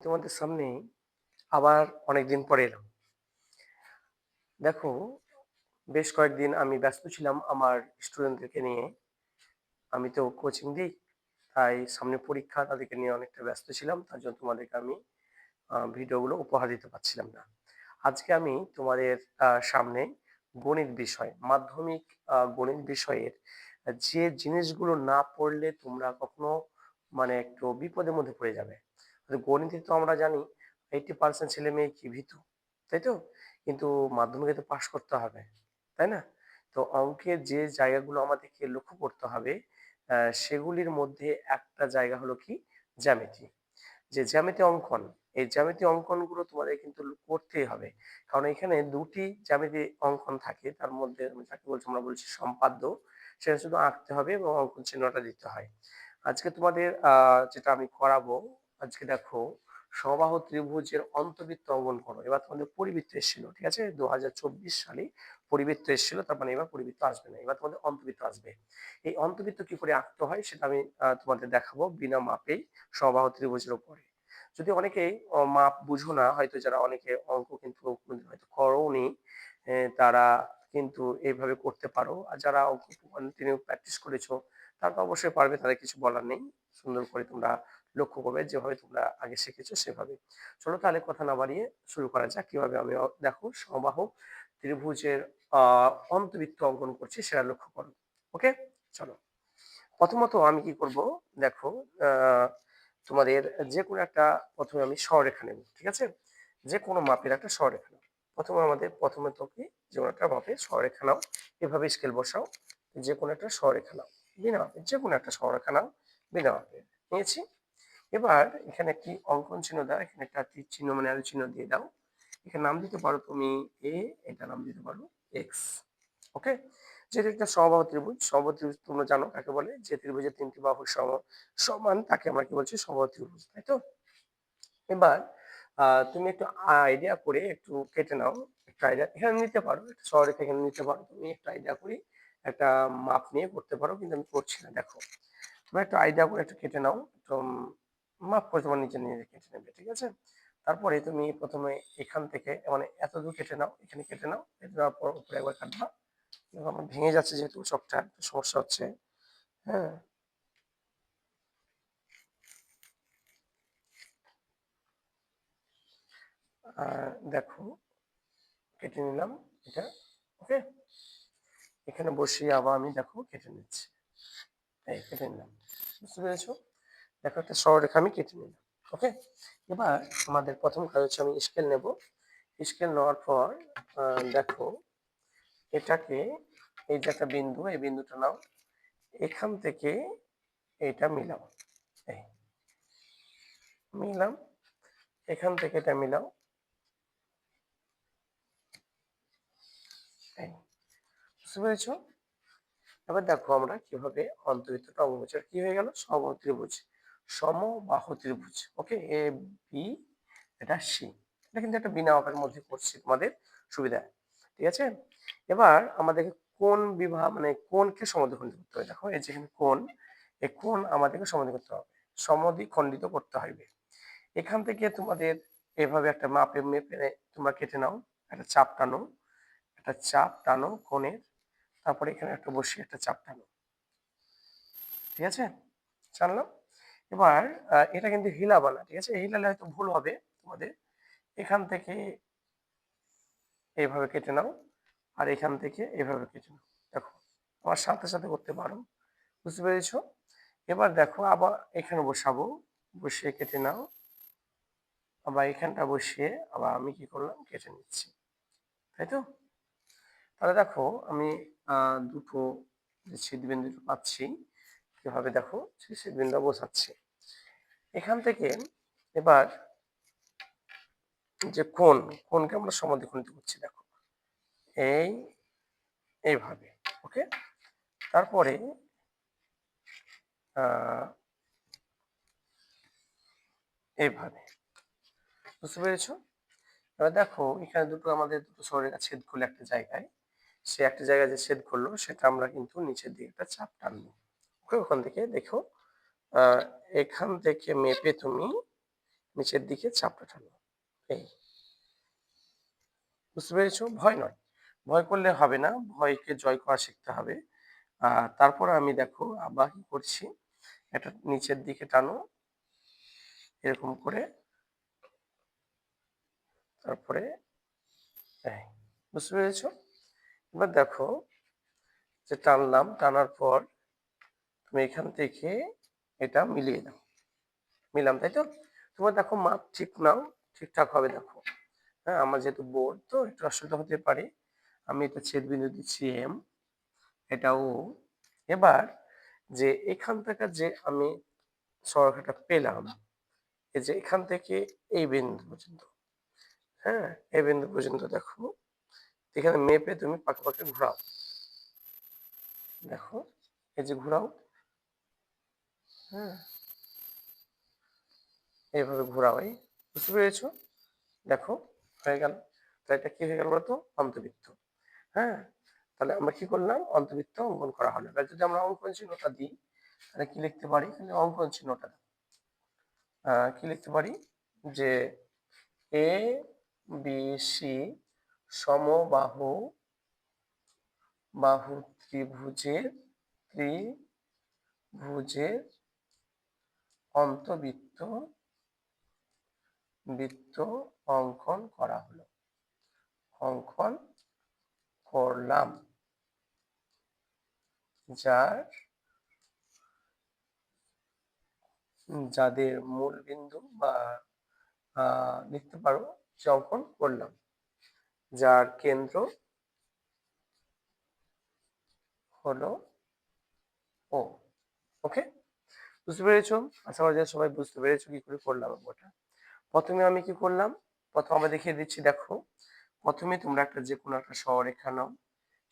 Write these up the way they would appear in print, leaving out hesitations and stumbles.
তোমাদের সামনে আবার অনেকদিন পরে এলাম। দেখো, বেশ কয়েকদিন আমি ব্যস্ত ছিলাম আমার স্টুডেন্টদেরকে নিয়ে। আমি তো কোচিং দিই, তাই সামনে পরীক্ষা, তাদেরকে নিয়ে অনেকটা ব্যস্ত ছিলাম। তার জন্য তোমাদেরকে আমি ভিডিওগুলো উপহার দিতে পারছিলাম না। আজকে আমি তোমাদের সামনে গণিত বিষয়, মাধ্যমিক গণিত বিষয়ের যে জিনিসগুলো না পড়লে তোমরা কখনো মানে একটু বিপদের মধ্যে পড়ে যাবে। গণিতে তো আমরা জানি 80% ছেলে মেয়ে কি ভীতু, তাই তো? কিন্তু মাধ্যমিকে তো পাশ করতে হবে, তাই না? তো অঙ্কের যে জায়গাগুলো আমাদেরকে লক্ষ্য করতে হবে, সেগুলির মধ্যে একটা জায়গা হলো কি, জ্যামিতি। যে জ্যামিতি অঙ্কন, এই জ্যামিতি অঙ্কনগুলো তোমাদের কিন্তু করতেই হবে। কারণ এখানে দুটি জ্যামিতি অঙ্কন থাকে, তার মধ্যে যাকে বলছি আমরা বলছি সম্পাদ্য, সেটা শুধু আঁকতে হবে এবং অঙ্কন চিহ্নটা দিতে হয়। আজকে তোমাদের যেটা আমি করাবো, আজকে দেখো, সমবাহু ত্রিভুজের অন্তবৃত্ত অঙ্কন করো। এবার তোমাদের পরিবৃত্ত এসেছিল, ঠিক আছে, 2024 সালে পরিবৃত্ত এসেছিল, তার মানে এবার পরিবৃত্ত আসবে না, এবার তোমাদের অন্তবৃত্ত আসবে। এই অন্তবৃত্ত কি করে আঁকতে হয় সেটা আমি তোমাদের দেখাবো বিনা মাপেই সমবাহু ত্রিভুজের উপরে। যদি অনেকেই মাপ বুঝো না, হয়তো যারা অনেকে অঙ্ক কিন্তু কোনোদিন হয়তো করোনি, তারা কিন্তু এইভাবে করতে পারো। আর যারা অঙ্ক কন্টিনিউ প্র্যাকটিস করেছো, তারা তো অবশ্যই পারবে, তাদের কিছু বলার নেই। সুন্দর করে তোমরা লক্ষ্য করবে, যেভাবে তোমরা আগে শিখেছো সেভাবে। চলো তাহলে কথা না বাড়িয়ে শুরু করা যাক কিভাবে আমি দেখো সমবাহু ত্রিভুজের অন্তবৃত্ত অঙ্কন করছি সেটা লক্ষ্য করো। ওকে, চলো। প্রথমত আমি কি করব, দেখো, আহ তোমাদের যে কোনো একটা, প্রথমে আমি সরলরেখা নেব, ঠিক আছে? যে কোনো মাপের একটা সরলরেখা নাও। প্রথমে তো কি, যে কোনো একটা মাপের সরলরেখা নাও, এভাবে স্কেল বসাও। যে কোনো একটা সরলরেখা নাও, বিনা মাপের যে কোনো একটা সরলরেখা নাও, বিনা মাপের নিয়েছি। এবার এখানে কি অঙ্কন চিহ্ন দাও, এখানে একটা তীর চিহ্ন মানে অ্যারো চিহ্ন দিয়ে দাও। এখানে নাম দিতে পারো তুমি এ, এটা নাম দিতে পারো এক্স। ওকে, যেটা একটা সমবাহু ত্রিভুজ, সমবাহু ত্রিভুজ তোমরা জানো কাকে বলে, যে ত্রিভুজের তিনটি বাহু সমান তাকে আমরা কি বলছি, সমবাহু ত্রিভুজ, তাই তো? এবার তুমি একটু আইডিয়া করে একটু কেটে নাও। একটা আইডিয়া এখানে নিতে পারো, একটা সরলরেখা এখানে নিতে পারো, তুমি একটা আইডিয়া করে একটা মাপ নিয়ে করতে পারো, কিন্তু আমি করছি না। দেখো, তুমি একটা আইডিয়া করে একটু কেটে নাও, একটু মাপ করে তোমার নিচে নিয়ে কেটে নেবে, ঠিক আছে? তারপরে তুমি প্রথমে এখান থেকে মানে এত দূর কেটে নাও, এখানে কেটে নাও, কেটে নেওয়ার পর উপরে একবার কাটবা। আমার ভেঙে যাচ্ছে যেহেতু চকটা, একটু সমস্যা হচ্ছে। হ্যাঁ, দেখো, কেটে নিলাম এটা। ওকে, এখানে বসিয়ে আবার আমি দেখো কেটে নিচ্ছি। এই কেটে নিলাম, বুঝতে পেরেছো? দেখো, একটা সরলরেখা আমি কেটে নিলাম। ওকে, এবার আমাদের প্রথম কাজ হচ্ছে আমি স্কেল নেব। স্কেল নেওয়ার পর দেখো, এটাকে, এই যে একটা বিন্দু, এই বিন্দুটা নাও, এখান থেকে এটা মিলাও। এই মিলাম, এখান থেকে এটা মিলাও। এই, বুঝতে পেরেছো? এবার দেখো আমরা কিভাবে অন্তবৃত্তটা অঙ্কন করছি। আর কি হয়ে গেল, সমবাহু ত্রিভুজ, সমবাহু ত্রিভুজ। ওকে, এ বি, এটা সি। এটা কিন্তু একটা বিনা মাপের মধ্যে করছি তোমাদের সুবিধা, ঠিক আছে? এবার আমাদেরকে কোন বিভাগ মানে কোনকে সমদ্বিখণ্ডিত করতে হবে। দেখো, এই যেখানে কোন, এই কোন আমাদেরকে সমদ্বিখণ্ডিত করতে হবে, সমদ্বিখণ্ডিত করতে হবে। এখান থেকে তোমাদের এভাবে একটা মাপে মেপে তোমরা কেটে নাও, একটা চাপ টানো, একটা চাপ টানো কোণের। তারপরে এখানে একটা বসিয়ে একটা চাপ টানো, ঠিক আছে? জানলাম। এবার এটা কিন্তু হিলাবা না, ঠিক আছে? হিলালে হয়তো ভুল হবে তোমাদের। এখান থেকে এইভাবে কেটে নাও, আর এখান থেকে এভাবে কেটে নাও। দেখো, আমার সাথে সাথে করতে পারো, বুঝতে পেরেছো? এবার দেখো আবার এখানে বসাবো, বসিয়ে কেটে নাও। আবার এখানটা বসিয়ে আবার আমি কি করলাম, কেটে নিচ্ছি, তাই তো? তাহলে দেখো আমি দুটো যে ছিদ্রবিন্দু পাচ্ছি, কিভাবে দেখো সেই ছিদ্রবিন্দু বোঝাচ্ছি। এখান থেকে এবার যে কোণ, কোণকে আমরা সমদ্বিখণ্ডিত করছি, দেখো, এই এইভাবে। ওকে, তারপরে আহ এইভাবে, বুঝতে পেরেছো? এবার দেখো, এখানে দুটো আমাদের দুটো সরলরেখা ছেদ করলো একটা জায়গায়, সে একটা জায়গায় যে ছেদ করলো সেটা আমরা কিন্তু নিচের দিকে একটা চাপ টানবো। ওকে, ওখান থেকে দেখো, আহ এখান থেকে মেপে তুমি নিচের দিকে চাপটা টানো, এই, বুঝতে পেরেছো? ভয় নয়, ভয় করলে হবে না, ভয়কে জয় করা শিখতে হবে। তারপর আমি দেখো আবার কি করছি, এটা নিচের দিকে টানো এরকম করে, তারপরে এই, বুঝতে পেরেছো? এবার দেখো যে টানলাম, টানার পর তুমি এখান থেকে এটা মিলিয়ে দাও, মিলাম, তাই তো? তোমার দেখো মাপ ঠিক নাও, ঠিকঠাক হবে দেখো। হ্যাঁ, আমার যেহেতু বোর্ড তো একটু অসুবিধা হতে পারে। আমি এটা ছেদ বিন্দু দিচ্ছি এম, এটাও। এবার যে এখান থেকে যে আমি সরলরেখাটা পেলাম, এই যে এখান থেকে এই বিন্দু পর্যন্ত, হ্যাঁ, এই বিন্দু পর্যন্ত দেখো, এখানে মেপে তুমি পাকে পাকে ঘোরাও, দেখো এই যে ঘোরাও, হ্যাঁ, এইভাবে ঘোরাও, এই, বুঝতে পেরেছো? দেখো হয়ে গেল। তাহলে এটা কি হয়ে গেল বলতো? অন্তবৃত্ত। হ্যাঁ, তাহলে আমরা কি করলাম? অন্তবৃত্ত অঙ্কন করা হলো। এবার যদি আমরা অঙ্কন চিহ্নটা দিই, তাহলে কি লিখতে পারি? এখানে অঙ্কন চিহ্নটা কি লিখতে পারি? যে এ বি সি সমবাহু বাহু ত্রিভুজের অন্তবৃত্ত বৃত্ত অঙ্কন করা হলো, অঙ্কন করলাম, যাদের মূল বিন্দু বা লিখতে পারো যে অঙ্কন করলাম, যার কেন্দ্র হলো ও। ওকে, বুঝতে পেরেছো? আশা করি সবাই বুঝতে পেরেছো কি করে করলাম ওটা। প্রথমে আমি কি করলাম, প্রথম আমরা দেখিয়ে দিচ্ছি, দেখো প্রথমে তোমরা একটা যে কোনো একটা সরলরেখা নাও,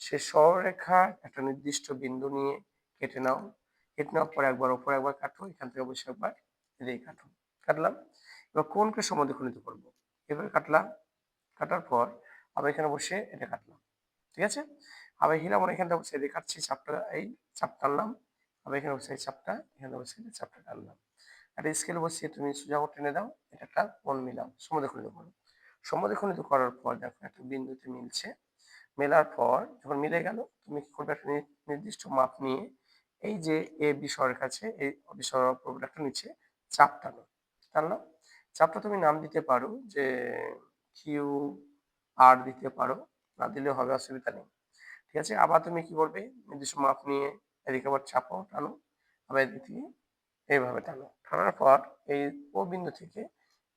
সে সরলরেখার একটা নির্দিষ্ট বিন্দু নিয়ে কেটে নাও, কেটে নেওয়ার পর একবার ওপর একবার কাটো, এখান থেকে অবশ্যই একবার এদিকে কাটো, কাটলাম। এবার কোনকে সমদ্বিখণ্ডিত করব, এভাবে কাটলাম, কাটার পর আবার এখানে বসে এটা কাটলাম, ঠিক আছে? আবার হিলাম, এখানটা বসে এদিকে কাটছি, চাপটা এই চাপ টানলাম, আবার এখানে বসে এই চাপটা, এখানে বসে চাপটা টানলাম, একটা স্কেল বসিয়ে তুমি সোজা করে টেনে দাও, এটা একটা কোণ মিলাও, সমদ্বিখণ্ডিত করো। সমদ্বিখণ্ডিত করার পর দেখো একটা বিন্দুতে মিলছে, মেলার পর যখন মিলে গেল, তুমি কি করবে? একটা নির্দিষ্ট মাপ নিয়ে এই যে এ বি সরলরেখা আছে, এই বি সরলরেখার একটা নিচে চাপ টানো, টানলাম। চাপটা তুমি নাম দিতে পারো যে কিউ আর দিতে পারো, না দিলেও হবে, অসুবিধা নেই, ঠিক আছে? আবার তুমি কি করবে? নির্দিষ্ট মাপ নিয়ে এদিকে আবার চাপও টানো, আবার এদিকে এইভাবে টানো, টানার পর এই ও বিন্দু থেকে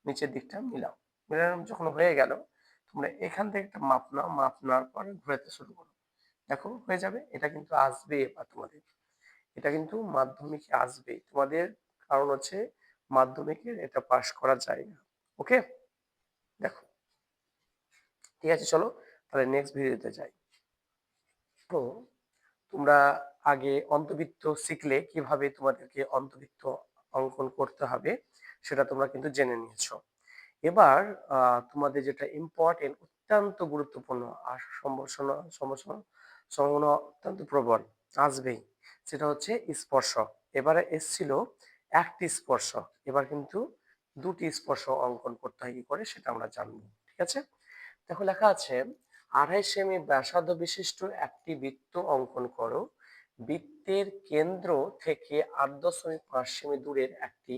নিচের দিকটা মিলাও, মিলানো যখন হয়ে গেল, তোমরা এখান থেকে একটা মাপ নাও, মাপ নেওয়ার পরে ঘোরাতে শুরু করো, দেখো হয়ে যাবে। এটা কিন্তু আসবে এবার তোমাদের, এটা কিন্তু মাধ্যমিকে আসবে তোমাদের, কারণ হচ্ছে মাধ্যমিকের এটা পাশ করা যায় না। ওকে, দেখো, ঠিক আছে, চলো তাহলে নেক্সট ভিডিওতে যাই। তো তোমরা আগে অন্তবৃত্ত শিখলে কিভাবে তোমাদেরকে অন্তবৃত্ত অঙ্কন করতে হবে সেটা তোমরা কিন্তু জেনে নিয়েছো। এবার তোমাদের যেটা ইম্পর্টেন্ট, অত্যন্ত গুরুত্বপূর্ণ আর সম্ভাবনা অত্যন্ত প্রবল আসবেই, সেটা হচ্ছে স্পর্শক। এবারে এসছিল একটি স্পর্শক, এবার কিন্তু দুটি স্পর্শক অঙ্কন করতে হয় কি করে সেটা আমরা জানবো, ঠিক আছে? দেখো লেখা আছে, ২.৫ সেমি ব্যাসার্ধ বিশিষ্ট একটি বৃত্ত অঙ্কন করো, বৃত্তের কেন্দ্র থেকে ৮.৫ সেমি দূরের একটি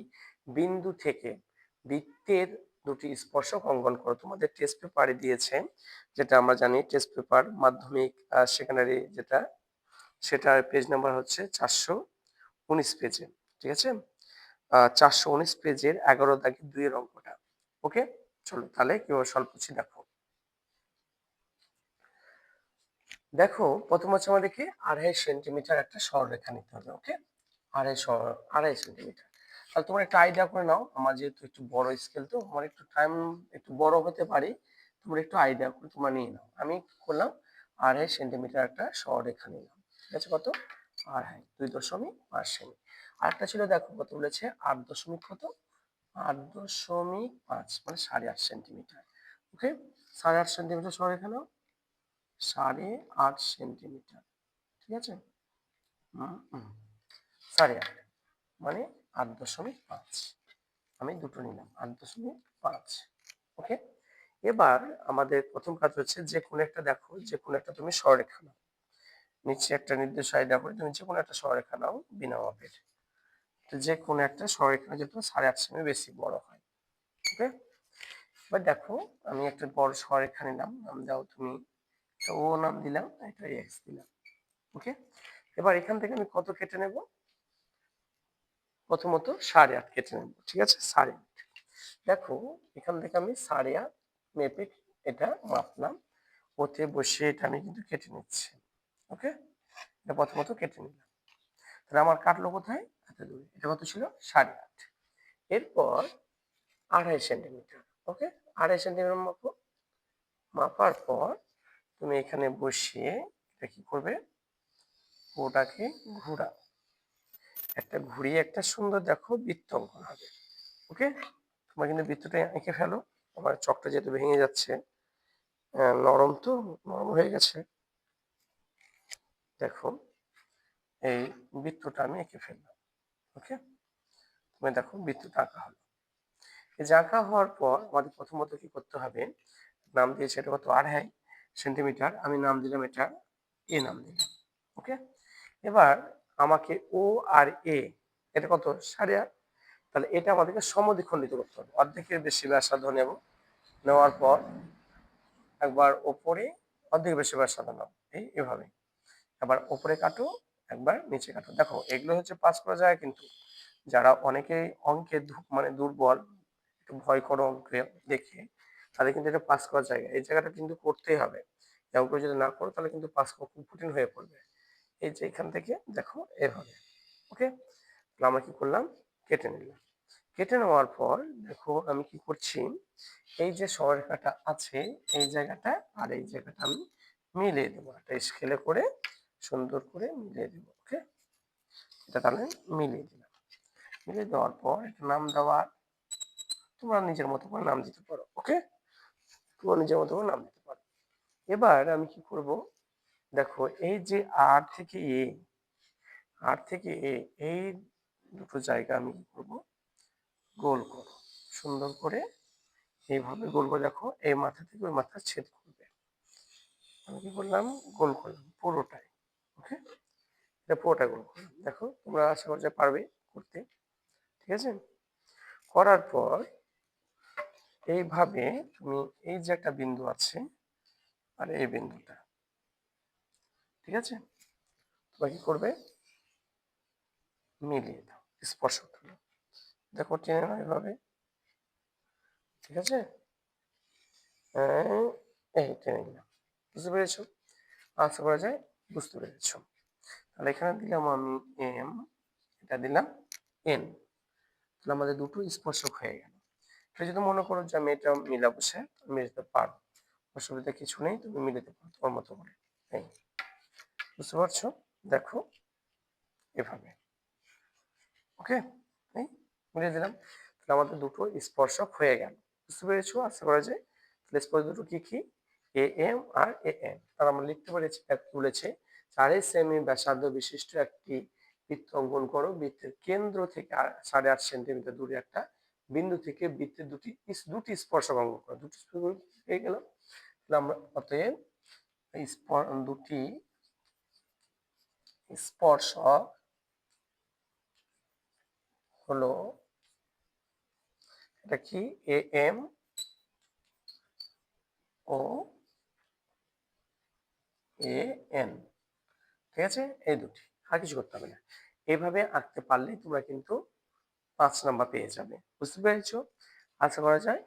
বিন্দু থেকে বৃত্তের দুটি স্পর্শক অঙ্কন করো। তোমাদের টেস্ট পেপারে দিয়েছে, যেটা আমরা জানি টেস্ট পেপার মাধ্যমিক সেকেন্ডারি যেটা, সেটার পেজ নাম্বার হচ্ছে ৪১৯ পেজে, ঠিক আছে? ৪১৯ পেজের ১১-২ এর অঙ্কটা। ওকে, চলো তাহলে কিভাবে সলভ করছি দেখো। দেখো প্রথম হচ্ছে আমাদেরকে ২.৫ সেন্টিমিটার একটা সরলরেখা নিতে হবে। ওকে, ২.৫ সেন্টিমিটার। তাহলে তোমরা একটা আইডিয়া করে নাও, আমার যেহেতু একটু বড় স্কেল, তো আমার একটু টাইম একটু বড় হতে পারে, তোমরা একটু আইডিয়া করে তোমরা নিয়ে নাও। আমি কি করলাম? ২.৫ সেন্টিমিটার একটা সরলরেখা নিলাম, ঠিক আছে? কত? ২.৫ সেমি। আরেকটা ছিল, দেখো কত বলেছে, ৮.৫ মানে ৮.৫ সেন্টিমিটার। ওকে, ৮.৫ সেন্টিমিটার সরলরেখা নাও, ৮.৫ সেন্টিমিটার, ঠিক আছে? ৮.৫ মানে ৮.৫, আমি দুটো নিলাম 8.5। ওকে, এবার আমাদের প্রথম কাজ হচ্ছে যে কোনো একটা, দেখো যে কোনো একটা তুমি সরলরেখা নাও, নিচে একটা নির্দেশ আইডিয়া করে তুমি যে কোনো একটা সরলরেখা নাও বিনা মাপের। তো যে কোনো একটা সরলরেখা যেহেতু 8.5 সেমি বেশি বড় হয়। ওকে, এবার দেখো আমি একটা বড় সরলরেখা নিলাম, নাম দাও তুমি, ও নাম দিলাম, এটা এক্স দিলাম। ওকে, এবার এখান থেকে আমি কত কেটে নেব? প্রথমত 8.5 কেটে নেব, ঠিক আছে? 8.5। দেখো এখান থেকে আমি 8.5 মেপে এটা মাপলাম, ওতে বসে এটা আমি কিন্তু কেটে নিচ্ছি। ওকে, এটা প্রথমত কেটে নিলাম। তাহলে আমার কাটলো কোথায়? এত দূরে। এটা কত ছিল? 8.5। এরপর 2.5 সেন্টিমিটার। ওকে, 2.5 সেন্টিমিটার মাপো। মাপার পর তুমি এখানে বসিয়ে এটা কি করবে? ওটাকে ঘোরাও, একটা ঘুরিয়ে একটা সুন্দর দেখো বৃত্ত অঙ্কন হবে। ওকে, তোমরা কিন্তু বৃত্তটা এঁকে ফেলো। আমার চকটা যেহেতু ভেঙে যাচ্ছে, নরম তো, নরম হয়ে গেছে। দেখো এই বৃত্তটা আমি এঁকে ফেললাম। ওকে, তুমি দেখো বৃত্তটা আঁকা হলো। এই যে আঁকা হওয়ার পর আমাদের প্রথমত কি করতে হবে? নাম দিয়েছে এটা কত? 2.5 সেন্টিমিটার, আমি নাম দিলাম এটা এ, নাম দিলাম। ওকে, এবার আমাকে ও আর এ, এটা কত? 8.5। তাহলে এটা আমাদেরকে সমদ্বিখণ্ডিত করতে হবে, অর্ধেকের বেশি ব্যাসার্ধ নেব, নেওয়ার পর একবার ওপরে অর্ধেক বেশি ব্যাসার্ধ নাও, এভাবে একবার ওপরে কাটো, একবার নিচে কাটো। দেখো এগুলো হচ্ছে পাস করা যায়, কিন্তু যারা অনেকেই অঙ্কে মানে দুর্বল, একটু ভয় করো অঙ্কে দেখে, তাদের কিন্তু এটা পাস করার জায়গা, এই জায়গাটা কিন্তু করতেই হবে। অঙ্ক যদি না করো তাহলে কিন্তু পাস করা খুব কঠিন হয়ে পড়বে। এই যে এখান থেকে দেখো এভাবে। ওকে, তাহলে আমরা কি করলাম? কেটে নিলাম। কেটে নেওয়ার পর দেখো আমি কি করছি, এই যে সরলরেখাটা আছে এই জায়গাটা আর এই জায়গাটা আমি মিলিয়ে দেবো, একটা স্কেলে করে সুন্দর করে মিলিয়ে দেবো। ওকে, এটা তাহলে মিলিয়ে দিলাম। মিলিয়ে দেওয়ার পর একটা নাম দেওয়া, তোমরা নিজের মতো করে নাম দিতে পারো। ওকে, তোমরা নিজের মতো করে নাম দিতে পারো। এবার আমি কি করব? দেখো এই যে আর থেকে এ, আর থেকে এ, এই দুটো জায়গা আমি কি করবো? গোল করো, সুন্দর করে এইভাবে গোল করে। দেখো এই মাথা থেকে ওই মাথা ছেদ করবে। আমি কি করলাম? গোল করলাম পুরোটাই। ওকে, এটা পুরোটা গোল করলাম। দেখো তোমরা আশা করছি পারবে করতে, ঠিক আছে? করার পর এইভাবে তুমি এই যে একটা বিন্দু আছে আর এই বিন্দুটা, ঠিক আছে, তোমরা কি করবে? মিলিয়ে দাও, স্পর্শ করো। দেখো টেনে নাও এভাবে, ঠিক আছে? এই টেনে নিলাম। বুঝতে পেরেছো? আশা করা যায় বুঝতে পেরেছো। তাহলে এখানে দিলাম আমি এম, এটা দিলাম এন, তাহলে আমাদের দুটো স্পর্শক হয়ে গেল। এটা যদি মনে করো যে আমি এটা মিলাবো, সে মিলাতে পারো, অসুবিধা কিছু নেই, তুমি মিলাতে পারো তোমার মতো করে। এই বুঝতে পারছো? দেখো এভাবে। ওকে, এই মিলিয়ে দিলাম, তাহলে আমাদের দুটো স্পর্শক হয়ে গেল। বুঝতে পেরেছো? আশা করা যায়। তাহলে স্পর্শ দুটো কি কি? এ এম আর এ এন। তার আমরা লিখতে পেরেছি, বলেছে 4 সেমি ব্যাসার্ধ বিশিষ্ট একটি বৃত্ত অঙ্কন করো, বৃত্তের কেন্দ্র থেকে 8.5 সেন্টিমিটার দূরে একটা বিন্দু থেকে বৃত্তের দুটি স্পর্শক অঙ্কন করো। দুটি স্পর্শক হয়ে গেল। তাহলে আমরা অতএব দুটি স্পর্শক হলো, এটা কি? এ এম ও এ এন, ঠিক আছে? এই দুটি, আর কিছু করতে হবে না। এইভাবে আঁকতে পারলে তোমরা কিন্তু 5 নাম্বার পেয়ে যাবে। বুঝতে পেরেছো? আশা করা যায়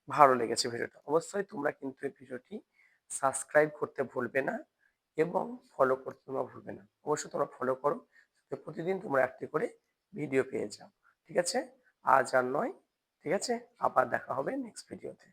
ভালো লেগেছে ভিডিওটা। অবশ্যই তোমরা কিন্তু এই ভিডিওটি সাবস্ক্রাইব করতে ভুলবে না এবং ফলো করতে তোমরা ভুলবে না। অবশ্যই তোমরা ফলো করো, যাতে প্রতিদিন তোমরা একটি করে ভিডিও পেয়ে যাও। ঠিক আছে? আজ আর নয়, ঠিক আছে? আবার দেখা হবে নেক্সট ভিডিওতে।